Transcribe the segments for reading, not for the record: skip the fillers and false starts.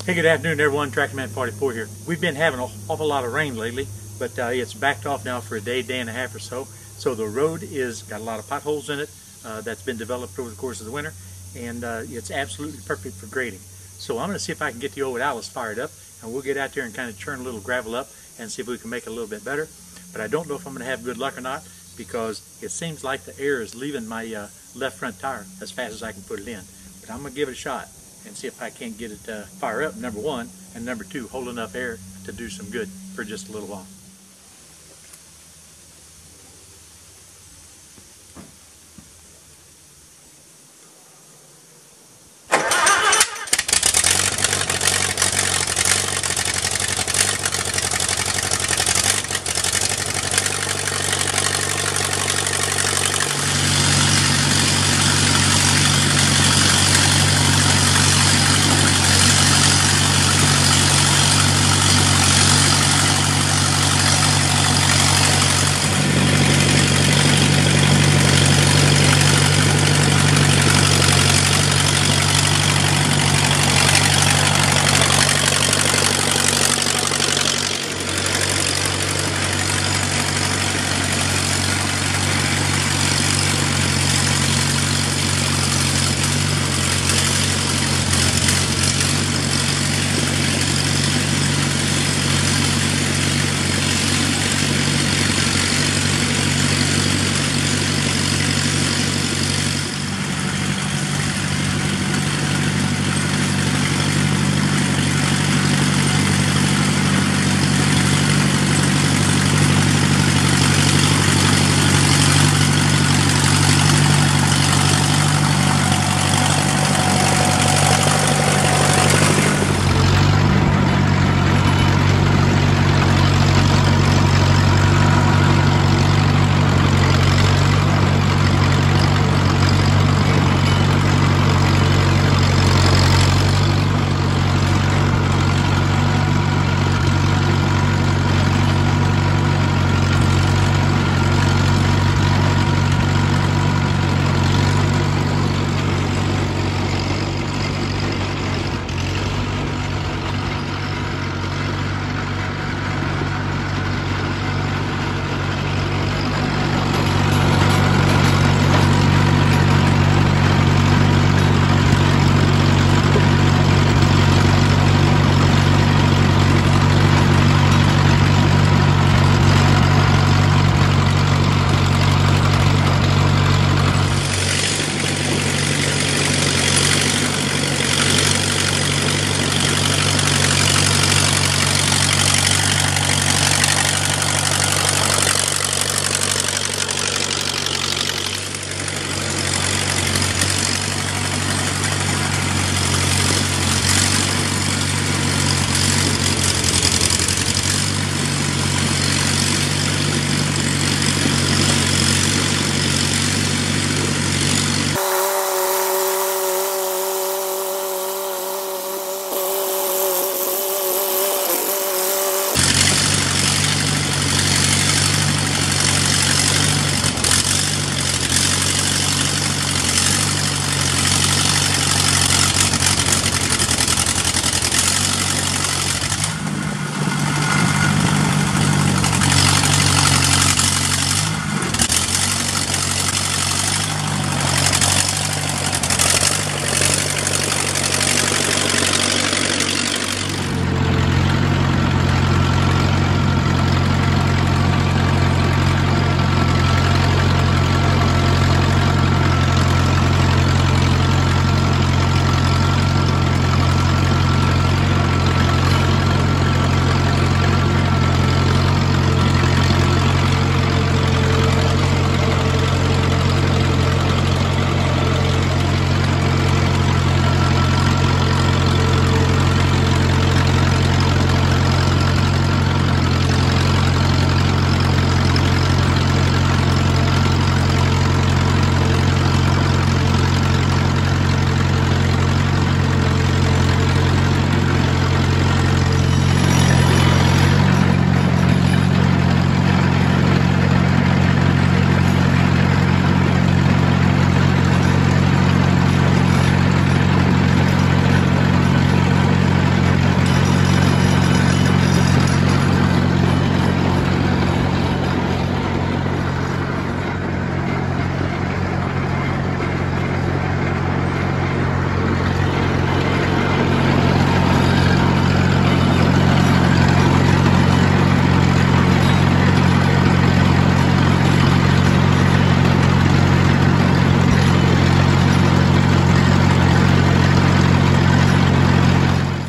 Hey, good afternoon everyone, TractorMan44 here. We've been having an awful lot of rain lately, but it's backed off now for a day and a half or so. So the road is got a lot of potholes in it that's been developed over the course of the winter, and it's absolutely perfect for grading. So I'm going to see if I can get the old Allis fired up, and we'll get out there and kind of churn a little gravel up and see if we can make it a little bit better. But I don't know if I'm going to have good luck or not, because it seems like the air is leaving my left front tire as fast as I can put it in. But I'm going to give it a shot and see if I can't get it fire up, number one, and number two, hold enough air to do some good for just a little while.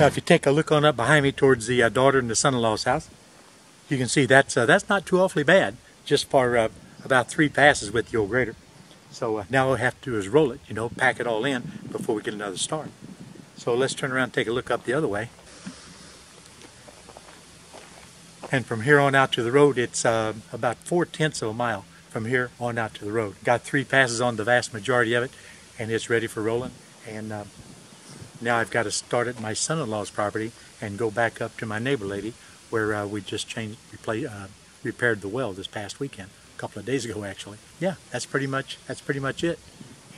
Now if you take a look on up behind me towards the daughter and the son-in-law's house, you can see that's not too awfully bad, just for about 3 passes with the old grader. So now all we have to do is roll it, you know, pack it all in before we get another start. So let's turn around and take a look up the other way. And from here on out to the road, it's about 4/10 of a mile from here on out to the road. Got 3 passes on the vast majority of it, and it's ready for rolling. And now I've got to start at my son-in-law's property and go back up to my neighbor lady, where we just repaired the well this past weekend, a couple of days ago actually. Yeah, that's pretty much it.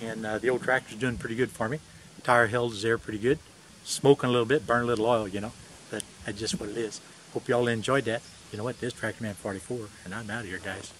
And the old tractor's doing pretty good for me. Tire held is there pretty good. Smoking a little bit, burn a little oil, you know, but that's just what it is. Hope y'all enjoyed that. You know what, this is Tractor Man 44, and I'm out of here, guys.